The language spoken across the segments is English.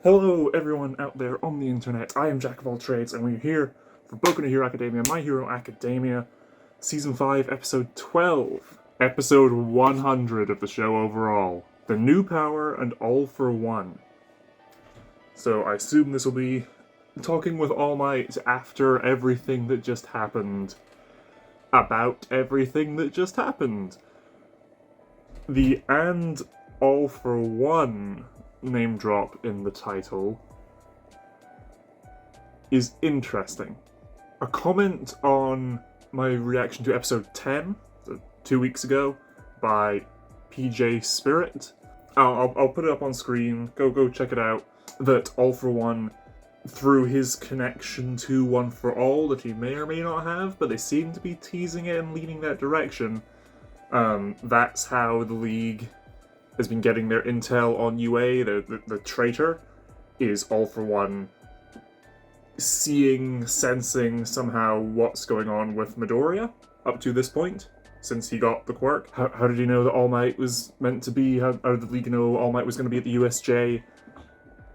Hello everyone out there on the internet, I am Jack of all trades and we're here for Boku no Hero Academia, My Hero Academia, Season 5, Episode 12. Episode 100 of the show overall. The New Power and All for One. So I assume this will be talking with All Might after everything that just happened. About everything that just happened. The and All for One name drop in the title is interesting. A comment on my reaction to episode 10, so 2 weeks ago, by PJ Spirit. I'll put it up on screen, go check it out, that All for One, through his connection to One for All that he may or may not have, but they seem to be teasing it and leaning that direction. That's how the League has been getting their intel on UA. The traitor is All for One seeing, sensing somehow what's going on with Midoriya up to this point, since he got the quirk. How did he know that All Might was meant to be? How did the League know All Might was going to be at the USJ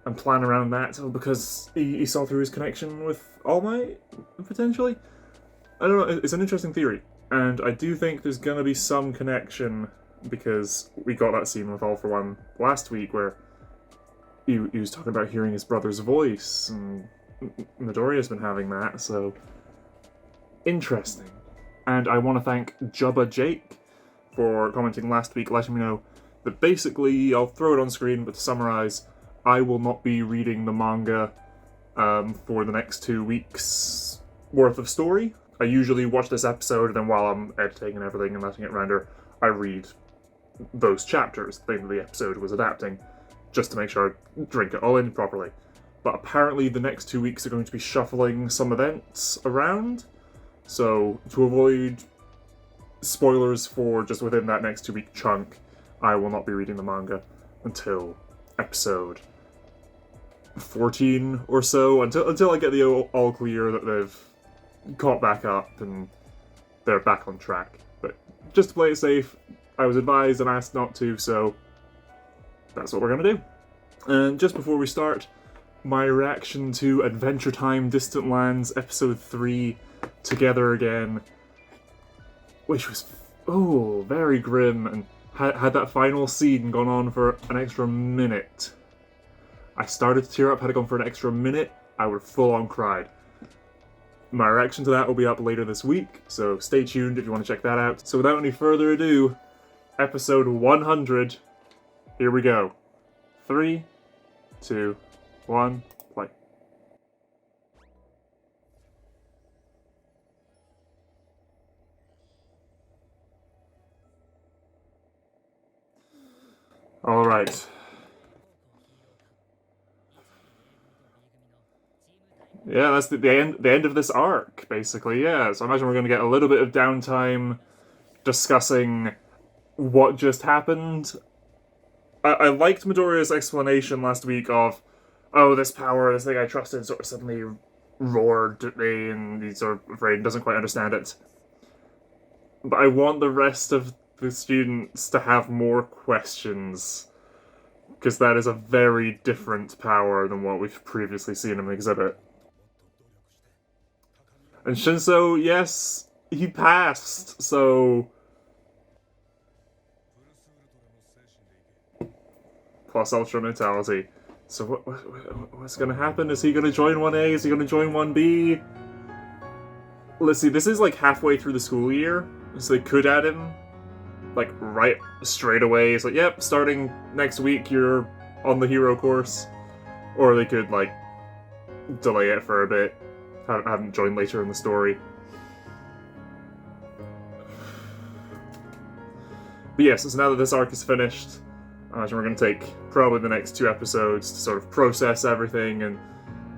and plan around that? Oh, because he saw through his connection with All Might, potentially? I don't know, it's an interesting theory. And I do think there's going to be some connection, because we got that scene with All for One last week where he was talking about hearing his brother's voice, and Midoriya's been having that, so interesting. And I want to thank Jubba Jake for commenting last week, letting me know that basically, I'll throw it on screen, but to summarize, I will not be reading the manga for the next 2 weeks worth of story. I usually watch this episode, and then while I'm editing and everything and letting it render, I read those chapters, the thing that the episode was adapting, just to make sure I drink it all in properly. But apparently the next 2 weeks are going to be shuffling some events around, so to avoid spoilers for just within that next 2 week chunk, I will not be reading the manga until episode 14 or so, until I get the all clear that they've caught back up and they're back on track. But just to play it safe, I was advised and asked not to, so that's what we're going to do. And just before we start, my reaction to Adventure Time Distant Lands Episode 3, Together Again, which was, very grim, and had that final scene gone on for an extra minute. I started to tear up. Had it gone for an extra minute, I would have full-on cried. My reaction to that will be up later this week, so stay tuned if you want to check that out. So without any further ado, episode 100, here we go. 3, 2, 1, play. Alright. Yeah, that's the end of this arc, basically, yeah. So I imagine we're going to get a little bit of downtime discussing what just happened. I liked Midoriya's explanation last week of, oh, this power, this thing I trusted sort of suddenly roared at me, and he's sort of afraid and doesn't quite understand it. But I want the rest of the students to have more questions, because that is a very different power than what we've previously seen him exhibit. And Shinso, yes, he passed, so plus Ultra Mentality. So what's going to happen? Is he going to join 1A? Is he going to join 1B? Let's see, this is like halfway through the school year, so they could add him like right straight away. It's like, yep, starting next week you're on the hero course. Or they could like delay it for a bit, have him join later in the story. But yes, so now that this arc is finished, I imagine we're going to take probably the next 2 episodes to sort of process everything and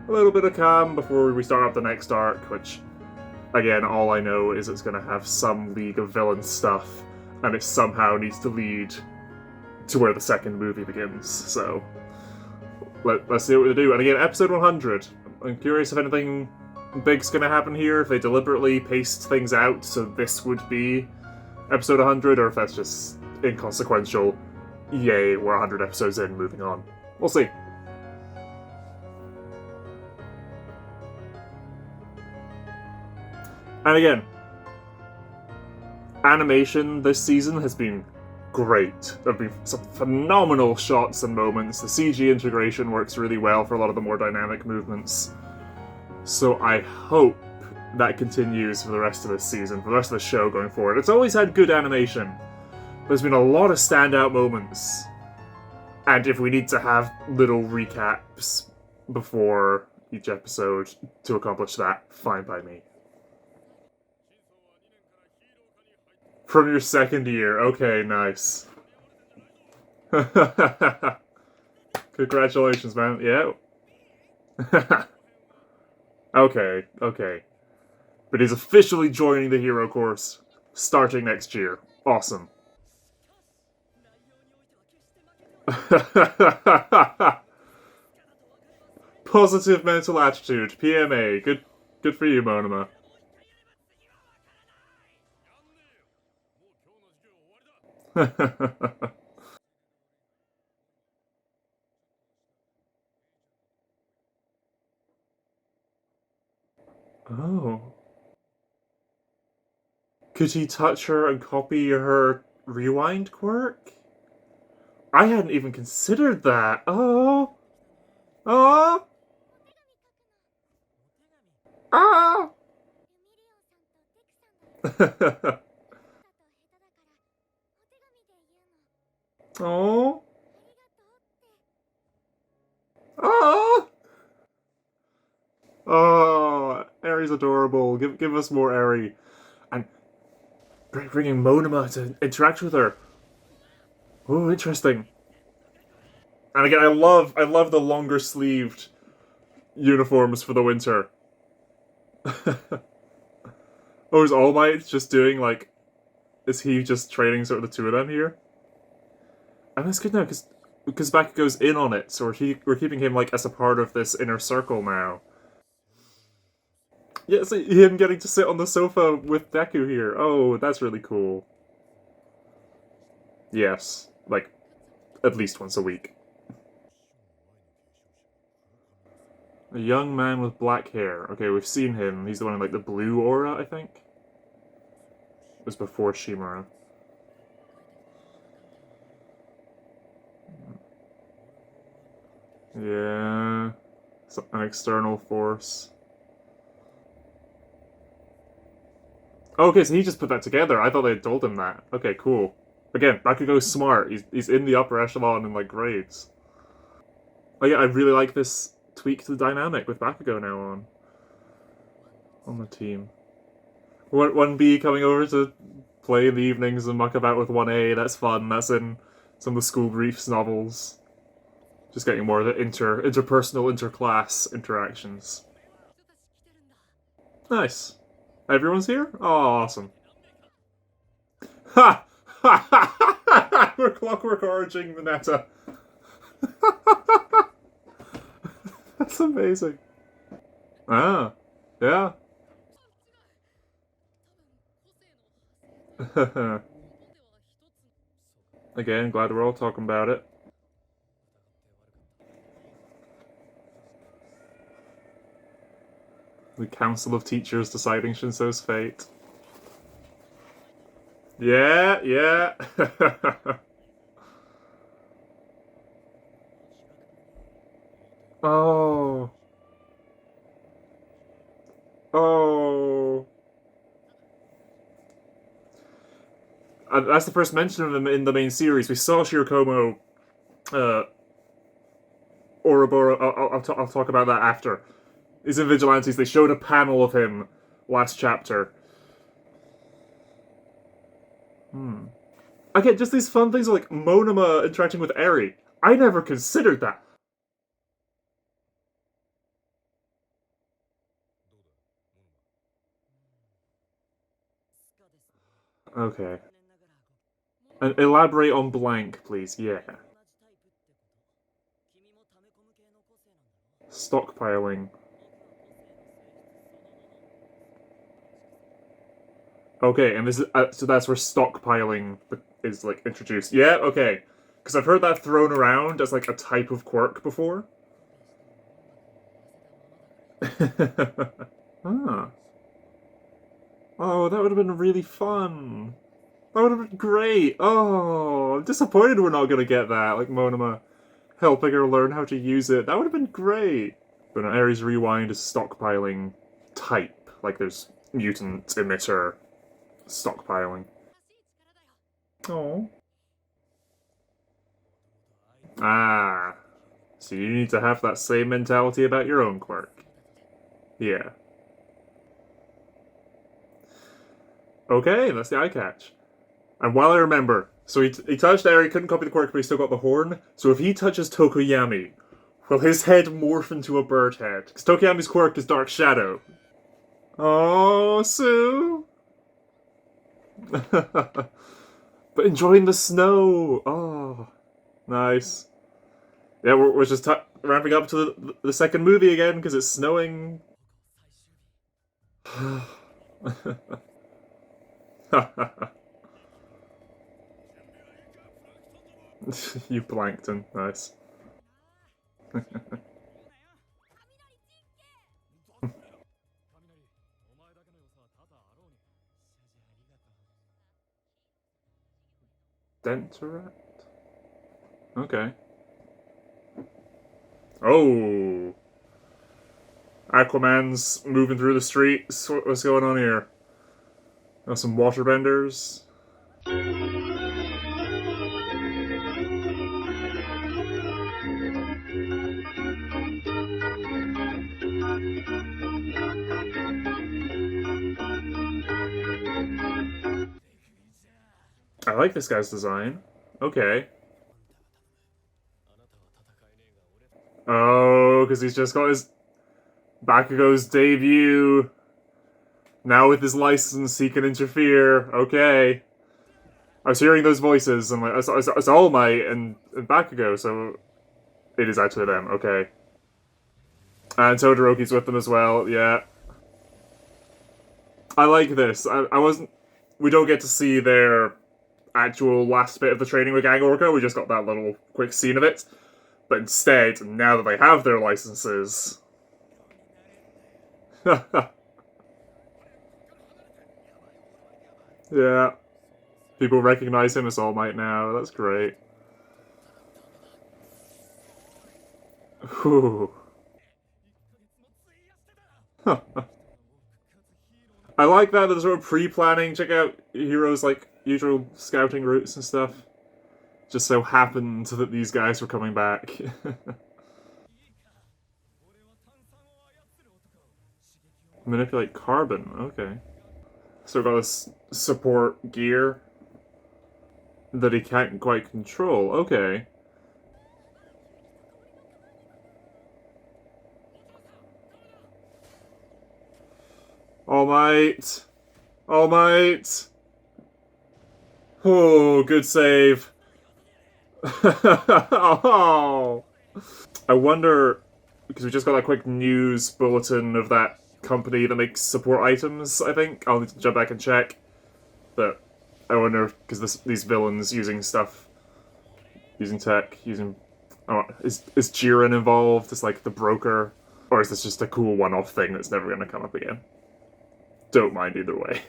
a little bit of calm before we start up the next arc, which, again, all I know is it's going to have some League of Villains stuff, and it somehow needs to lead to where the second movie begins, so let's see what they do. And again, episode 100, I'm curious if anything big's going to happen here, if they deliberately paced things out so this would be episode 100, or if that's just inconsequential. Yay, we're 100 episodes in, moving on. We'll see. And again, animation this season has been great. There have been some phenomenal shots and moments. The CG integration works really well for a lot of the more dynamic movements. So I hope that continues for the rest of this season, for the rest of the show going forward. It's always had good animation. There's been a lot of standout moments. And if we need to have little recaps before each episode to accomplish that, fine by me. From your second year. Okay, nice. Congratulations, man. Yeah. Okay. But he's officially joining the hero course starting next year. Awesome. Positive mental attitude. PMA. Good for you, Monoma. Oh. Could he touch her and copy her rewind quirk? I hadn't even considered that. Oh. Oh. Ah. Oh. Oh. Oh. Eri's adorable. Give us more Eri. And bringing Monoma to interact with her. Oh, interesting. And again, I love the longer sleeved uniforms for the winter. Oh, is All Might just doing like? Is he just training sort of the two of them here? And that's good now because Beck goes in on it, so we're keeping him like as a part of this inner circle now. Yeah, so him getting to sit on the sofa with Deku here. Oh, that's really cool. Yes, like at least once a week. A young man with black hair. Okay, we've seen him. He's the one in like the blue aura, I think. It was before Shimura. Yeah, an external force. Okay, so he just put that together. I thought they had told him that. Okay, cool. Again, Bakugo's smart. He's in the upper echelon in like grades. Oh yeah, I really like this tweak to the dynamic with Bakugo now on the team. 1B coming over to play in the evenings and muck about with 1A. That's fun. That's in some of the school briefs novels. Just getting more of the interpersonal, interclass interactions. Nice. Everyone's here? Oh, awesome. Ha! Ha ha ha! We're Clockwork Origin the meta. That's amazing. Ah, yeah. Again, glad we're all talking about it. The Council of Teachers deciding Shinso's fate. Yeah. Oh. Oh. That's the first mention of him in the main series. We saw Shirakomo, Ouroboros. I'll talk about that after. He's in Vigilantes. They showed a panel of him last chapter. Again, just these fun things like Monoma interacting with Eri. I never considered that. Okay. And elaborate on blank, please. Yeah. Stockpiling. Okay, and this is so that's where stockpiling is like introduced. Yeah, okay. Because I've heard that thrown around as like a type of quirk before. Ah. Oh, that would have been really fun. That would have been great. Oh, I'm disappointed we're not gonna get that. Like Monoma helping her learn how to use it. That would have been great. But no, Ares Rewind is stockpiling type. Like there's mutant emitter stockpiling. Oh. Ah. So you need to have that same mentality about your own quirk. Yeah. Okay, that's the eye catch. And while I remember, so he touched Air, he couldn't copy the quirk, but he still got the horn. So if he touches Tokoyami, will his head morph into a bird head? Because Tokoyami's quirk is Dark Shadow. Oh, Sue! But enjoying the snow! Oh, nice. Yeah, we're just ramping up to the second movie again, because it's snowing. You Plankton, nice. Denteret? Okay. Oh! Aquaman's moving through the streets. What's going on here? Got some waterbenders. I like this guy's design. Okay. Oh, because he's just got his Bakugo's debut. Now with his license, he can interfere. Okay. I was hearing those voices, and like, it's All Might and Bakugo, so it is actually them. Okay. And Todoroki's with them as well. Yeah. I like this. I wasn't. We don't get to see their actual last bit of the training with Gang Orca. We just got that little quick scene of it. But instead, now that they have their licenses. Yeah. People recognize him as All Might now. That's great. Whew. I like that there's sort of pre-planning. Check out heroes like usual scouting routes and stuff. Just so happened that these guys were coming back. Manipulate carbon. Okay. So we've got this support gear that he can't quite control. Okay. All Might! All Might! Oh, good save. Oh. I wonder, because we just got that quick news bulletin of that company that makes support items, I think. I'll need to jump back and check. But I wonder, because these villains using stuff, using tech, using... Oh, is Jiren involved? Is like the broker? Or is this just a cool one-off thing that's never going to come up again? Don't mind either way.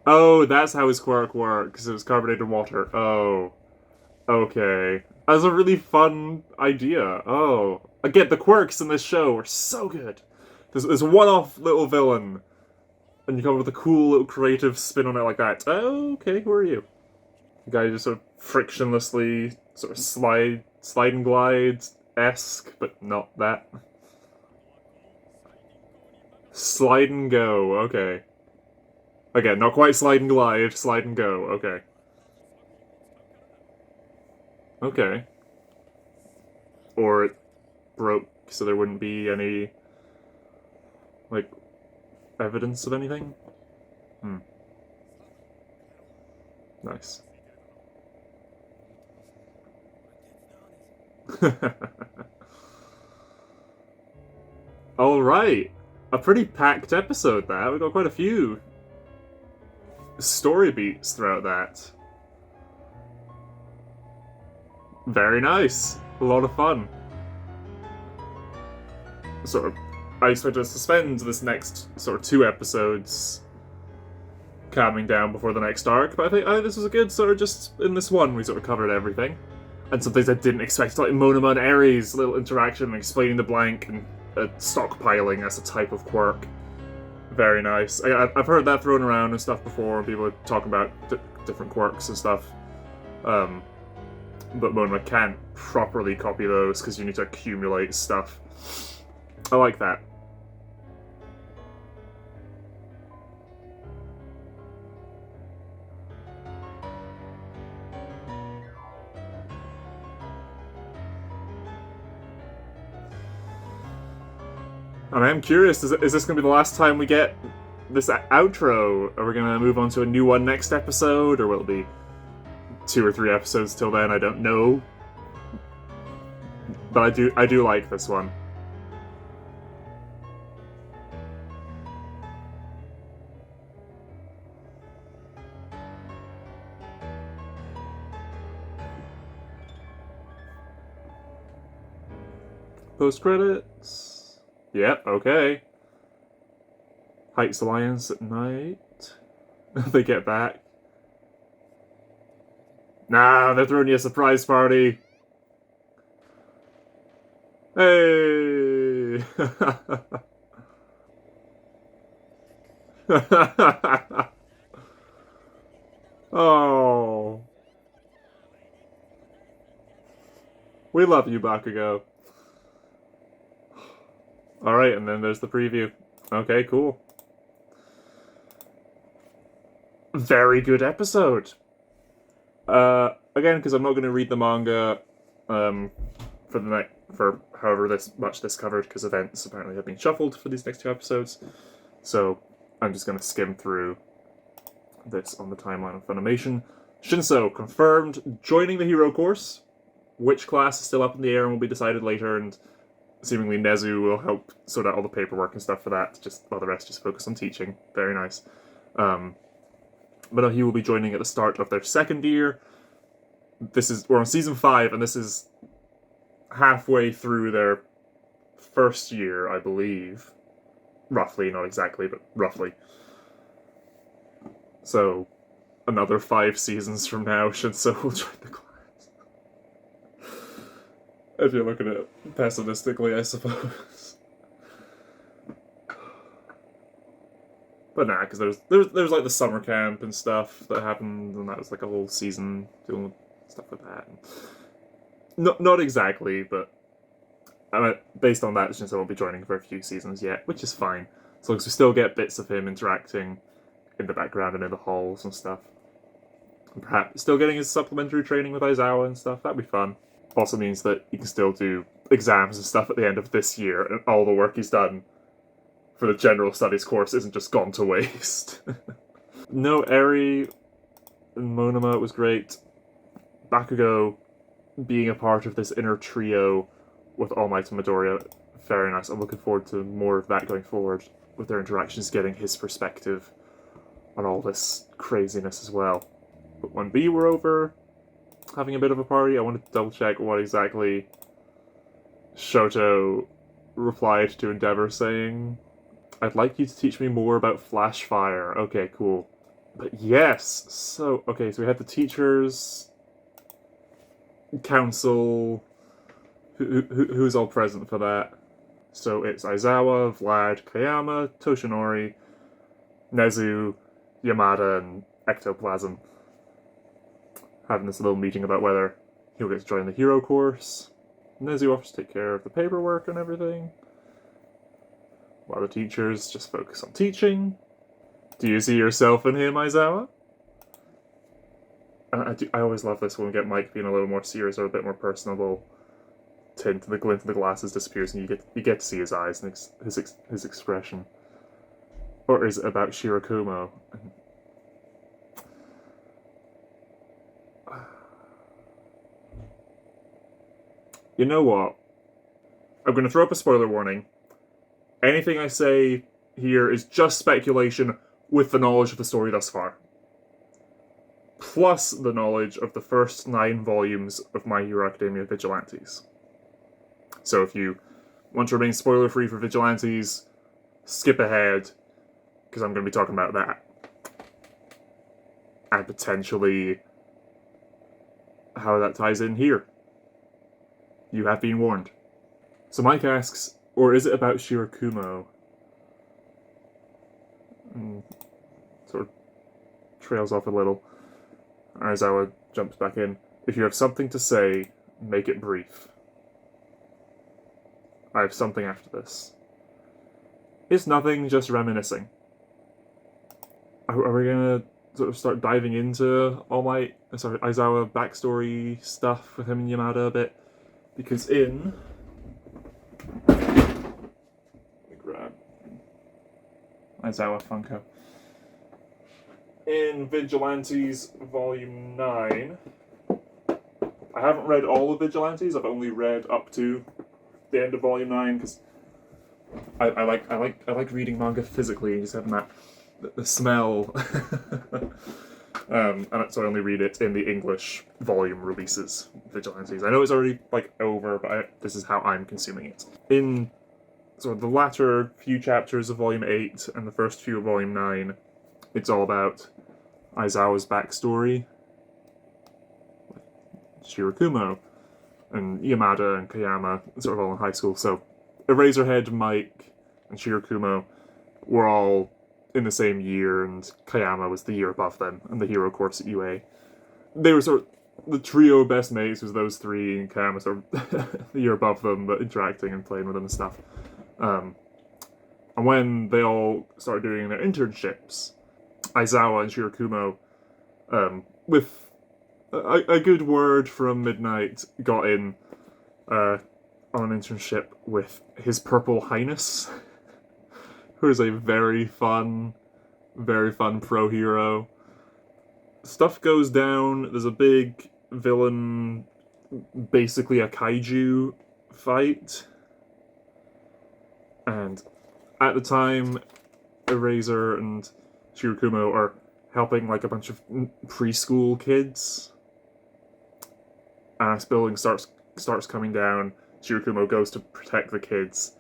Oh, that's how his quirk works. It was carbonated water. Oh. Okay. That's a really fun idea. Oh. Again, the quirks in this show are so good. There's a one-off little villain, and you come up with a cool little creative spin on it like that. Oh, okay, who are you? The guy just sort of frictionlessly sort of slide and glide-esque, but not that. Slide and go, okay. Again, not quite slide and glide, slide and go, okay. Okay. Or it broke so there wouldn't be any, like, evidence of anything? Hmm. Nice. Alright. A pretty packed episode, that. We got quite a few story beats throughout that. Very nice. A lot of fun. sort of, I expect us to spend this next sort of 2 episodes calming down before the next arc, but I think this was a good sort of, just in this one we sort of covered everything. And some things I didn't expect, like Monoma and Ares' little interaction and explaining the blank and stockpiling as a type of quirk. Very nice. I've heard that thrown around and stuff before, and people are talking about different quirks and stuff. But Monoma can't properly copy those because you need to accumulate stuff. I like that. And I am curious, is this going to be the last time we get this outro? Are we going to move on to a new one next episode, or will it be 2 or 3 episodes till then? I don't know. But I do like this one. Post credits. Yep, okay. Heights Alliance at night. They get back. Nah, they're throwing you a surprise party. Hey! Oh. We love you, Bakugo. Alright, and then there's the preview. Okay, cool. Very good episode. Again, because I'm not going to read the manga for however much this covered, because events apparently have been shuffled for these next 2 episodes. So I'm just going to skim through this on the timeline of Funimation. Shinso confirmed joining the hero course. Which class is still up in the air and will be decided later, and seemingly Nezu will help sort out all the paperwork and stuff for that, while the rest just focus on teaching. Very nice. But no, he will be joining at the start of their 2nd year. We're on season 5, and this is halfway through their 1st year, I believe. Roughly, not exactly, but roughly. So, another 5 seasons from now, Shinso will join the class. If you're looking at it pessimistically, I suppose. But nah, because there's like the summer camp and stuff that happened, and that was like a whole season doing stuff like that. Not exactly, but based on that, Shinso won't be joining for a few seasons yet, which is fine. As long as we still get bits of him interacting in the background and in the halls and stuff. And perhaps still getting his supplementary training with Aizawa and stuff, that'd be fun. Also means that he can still do exams and stuff at the end of this year, and all the work he's done for the general studies course isn't just gone to waste. No, Eri and Monoma was great. Bakugo being a part of this inner trio with All Might and Midoriya, very nice. I'm looking forward to more of that going forward, with their interactions, getting his perspective on all this craziness as well. But when B were over, having a bit of a party, I wanted to double check what exactly Shoto replied to Endeavor, saying, "I'd like you to teach me more about Flash Fire." Okay, cool. But yes, so we had the teachers council. Who's all present for that? So it's Aizawa, Vlad, Kayama, Toshinori, Nezu, Yamada, and Ectoplasm having this little meeting about whether he'll get to join the hero course. Nezu offers to take care of the paperwork and everything, while the teachers just focus on teaching. Do you see yourself in him, Aizawa? I always love this when we get Mike being a little more serious or a bit more personable. Tint to the glint of the glasses disappears, and you get to see his eyes and his expression. Or is it about Shirakumo? You know what? I'm going to throw up a spoiler warning. Anything I say here is just speculation with the knowledge of the story thus far. Plus the knowledge of the first 9 volumes of My Hero Academia Vigilantes. So if you Want to remain spoiler-free for Vigilantes, skip ahead, because I'm going to be talking about that. And potentially how that ties in here. You have been warned. So Mike asks, or is it about Shirakumo? And sort of trails off a little. Aizawa jumps back in. If you have something to say, make it brief. I have something after this. It's nothing, just reminiscing. Are we gonna sort of start diving into Aizawa backstory stuff with him and Yamada a bit? Because in... Let me grab Aizawa Funko. In Vigilantes Volume 9, I haven't read all of Vigilantes, I've only read up to the end of Volume 9, because I like reading manga physically and just having that the smell. And so I only read it in the English volume releases, Vigilantes. I know it's already over, but this is how I'm consuming it. In sort of the latter few chapters of Volume 8 and the first few of Volume 9, it's all about Aizawa's backstory, Shirakumo, and Yamada and Kayama, sort of all in high school. So Eraserhead, Mike, and Shirakumo were all in the same year, and Kayama was the year above them, and the hero course at UA. They were sort of the trio of best mates was those three, and Kayama sort of the year above them, but interacting and playing with them and stuff. And when they all started doing their internships, Aizawa and Shirakumo, with a good word from Midnight, got in on an internship with His Purple Highness, who is a very fun pro hero. Stuff goes down, there's a big villain, basically a kaiju fight, and at the time, Eraser and Shirakumo are helping like a bunch of preschool kids. And this building starts coming down. Shirakumo goes to protect the kids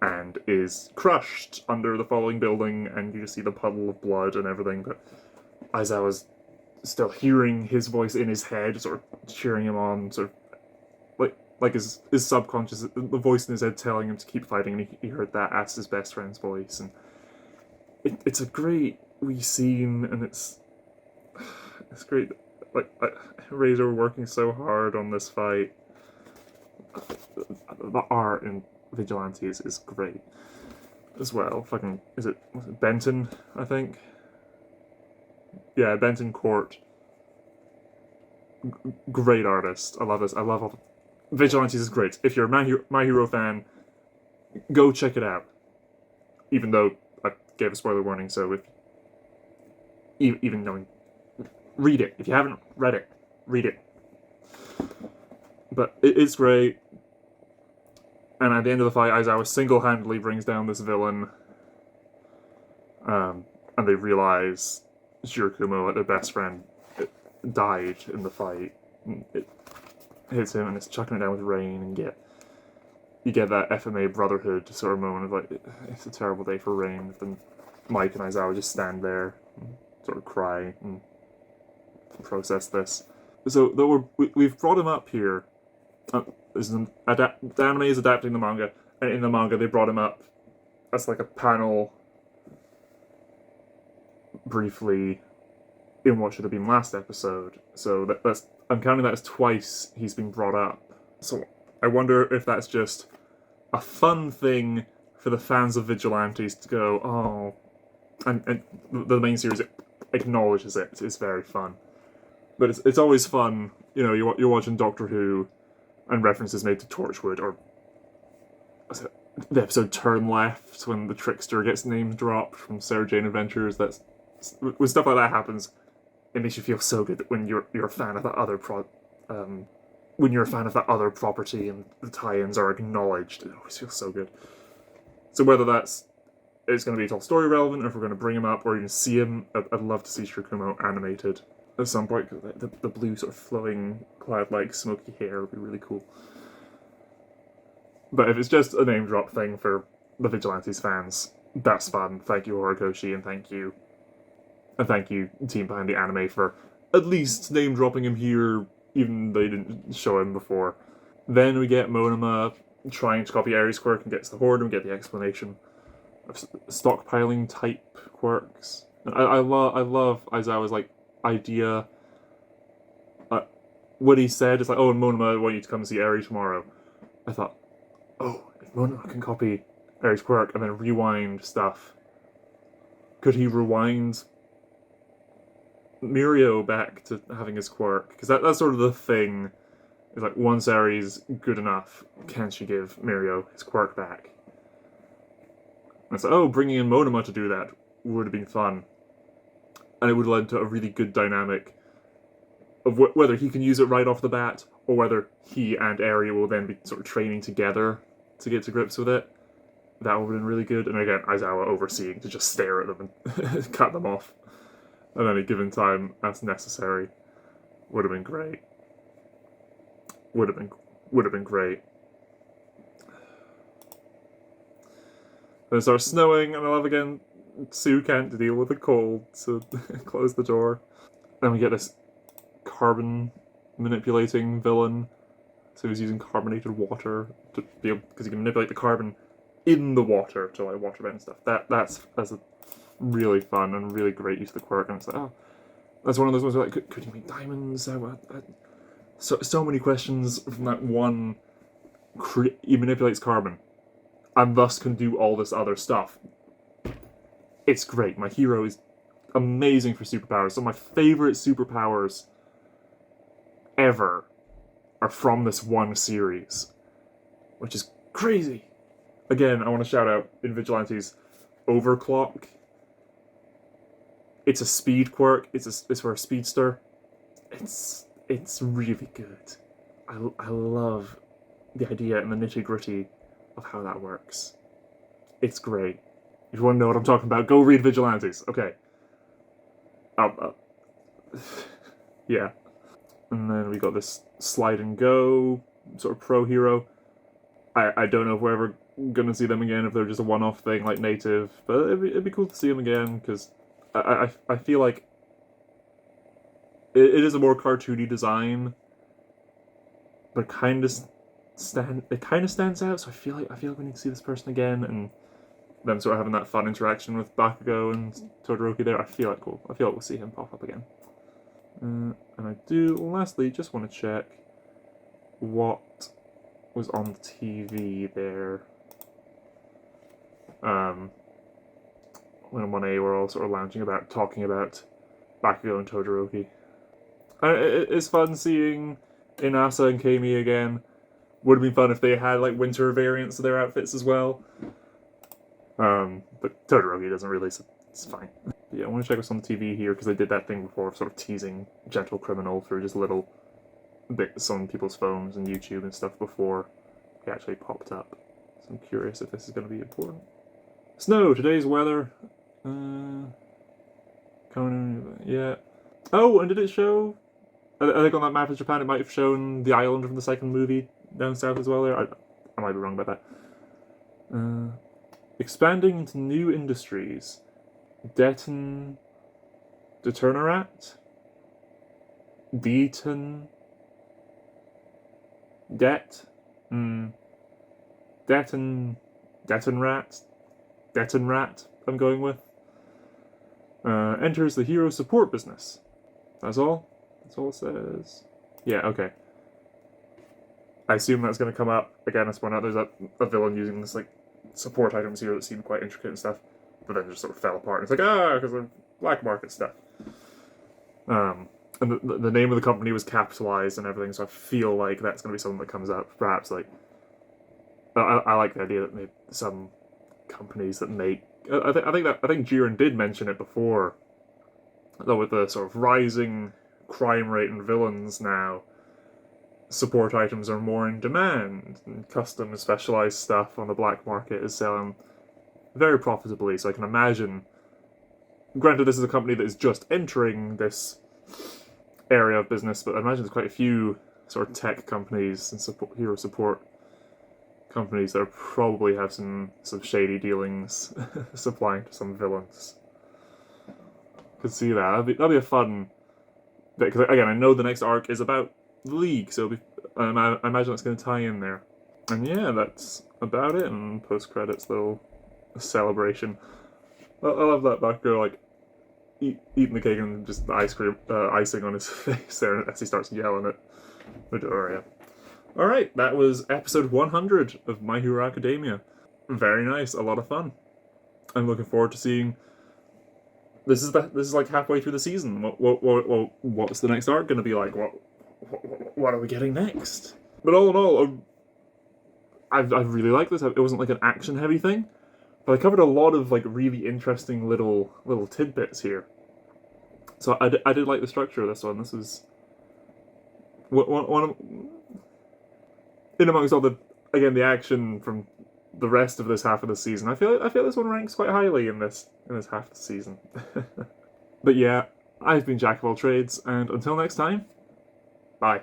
and is crushed under the falling building, and you just see the puddle of blood and everything, but Aizawa's still hearing his voice in his head, sort of cheering him on, sort of like his subconscious, the voice in his head telling him to keep fighting, and he heard that as his best friend's voice, and it's a great wee scene, and it's great. Like, Razor working so hard on this fight. The art in Vigilantes is great as well. Fucking, was it Benton, I think? Yeah, Benton Court. Great artist. I love this. I love all... Vigilantes is great. If you're a My Hero fan, go check it out. Even though I gave a spoiler warning, so if... Even knowing... Read it. If you haven't read it, read it. But it's great. And at the end of the fight, Aizawa single-handedly brings down this villain. And they realize Shirakumo, their best friend, died in the fight. It hits him and it's chucking it down with rain, and you get that FMA brotherhood sort of moment of like, it's a terrible day for rain. Then Mike and Aizawa just stand there and sort of cry and process this. So we've brought him up here. The anime is adapting the manga, and in the manga they brought him up as like a panel briefly in what should have been last episode. So that's I'm counting that as twice he's been brought up. So I wonder if that's just a fun thing for the fans of Vigilantes to go, oh, and the main series acknowledges it. It's very fun. But it's always fun, you know, you're watching Doctor Who, and references made to Torchwood, or the episode Turn Left, when the Trickster gets name dropped from Sarah Jane Adventures. When stuff like that happens, it makes you feel so good that when you're a fan of that other when you're a fan of that other property and the tie-ins are acknowledged, it always feels so good. So whether it's going to be all story relevant, or if we're going to bring him up, or even see him, I'd love to see Shirakumo animated at some point, because the blue sort of flowing cloud-like smoky hair would be really cool. But if it's just a name drop thing for the Vigilantes fans, that's fun. Thank you, Horikoshi, and thank you, team behind the anime, for at least name dropping him here, even though they didn't show him before. Then we get Monoma trying to copy Ares' quirk and gets the Horde, and we get the explanation of stockpiling type quirks. And I love Aizawa's like idea. What he said is like, oh, and Monoma, I want you to come see Ares tomorrow. I thought, oh, if Monoma can copy Ares' quirk and then rewind stuff, could he rewind Mirio back to having his quirk? Because that's sort of the thing. Is like, once Ares good enough, can she give Mirio his quirk back? And it's like, oh, bringing in Monoma to do that would have been fun. And it would have led to a really good dynamic of whether he can use it right off the bat, or whether he and Aria will then be sort of training together to get to grips with it. That would have been really good. And again, Aizawa overseeing to just stare at them and cut them off at any given time as necessary would have been great. Would have been great. Then it starts snowing, and I love again, Sue can't deal with the cold, so close the door. Then we get this carbon manipulating villain. So he's using carbonated water to be able, because he can manipulate the carbon in the water to like water bend and stuff. That's a really fun and really great use of the quirk. And it's like, oh, that's one of those ones where like, could he make diamonds? So many questions from that one. He manipulates carbon, and thus can do all this other stuff. It's great. My hero is amazing for superpowers. Some of my favorite superpowers ever are from this one series, which is crazy. Again, I want to shout out in Vigilantes, Overclock. It's a speed quirk. It's for a speedster. It's really good. I love the idea and the nitty gritty of how that works. It's great. If you want to know what I'm talking about, go read Vigilantes. Okay. Yeah. And then we got this slide and go sort of pro hero. I don't know if we're ever gonna see them again, if they're just a one-off thing like Native, but it'd be cool to see them again, because I feel like it is a more cartoony design, but it kind of stands out. So I feel like we need to see this person again, and them sort of having that fun interaction with Bakugo and Todoroki there. I feel like we'll see him pop up again. And I do lastly just want to check what was on the TV there. When 1A were all sort of lounging about, talking about Bakugo and Todoroki. It's fun seeing Inasa and Kami again. Would have been fun if they had like winter variants of their outfits as well. But Todoroki doesn't really, so it's fine. But yeah, I want to check what's on the TV here, because they did that thing before of sort of teasing Gentle Criminal through just little bits on people's phones and YouTube and stuff before it actually popped up. So I'm curious if this is going to be important. Snow, today's weather. Yeah. Oh, and did it show? I think on that map of Japan it might have shown the island from the second movie down south as well there. I might be wrong about that. Expanding into new industries. Deturnerat? Detonrat? Detonrat, I'm going with. Enters the hero support business. That's all? That's all it says. Yeah, okay. I assume that's going to come up. Again, as pointed out, there's a villain using this like support items here that seem quite intricate and stuff, but then just sort of fell apart. And it's like, because of black market stuff. And the name of the company was capitalized and everything, so I feel like that's going to be something that comes up. Perhaps like I like the idea that maybe some companies that make. I think Jiren did mention it before. Though with the sort of rising crime rate and villains now, support items are more in demand, and custom and specialized stuff on the black market is selling very profitably. So I can imagine. Granted, this is a company that is just entering this area of business, but I imagine there's quite a few sort of tech companies and hero support companies that probably have some shady dealings supplying to some villains. Could see that. That'd be a fun bit, because again, I know the next arc is about the League, so I imagine it's going to tie in there. And yeah, that's about it. And post-credits little celebration. I love that Bakugo, like, eating the cake and just the icing on his face there as he starts yelling at Midoriya. Alright, that was episode 100 of My Hero Academia. Very nice, a lot of fun. I'm looking forward to seeing... This is like halfway through the season. What's the next arc going to be like? What are we getting next? But all in all, I really like this. It wasn't like an action-heavy thing, but I covered a lot of like really interesting little tidbits here. So I did like the structure of this one. This is one of, in amongst all the action from the rest of this half of the season. I feel this one ranks quite highly in this half of the season. But yeah, I've been Jack of all trades, and until next time, bye.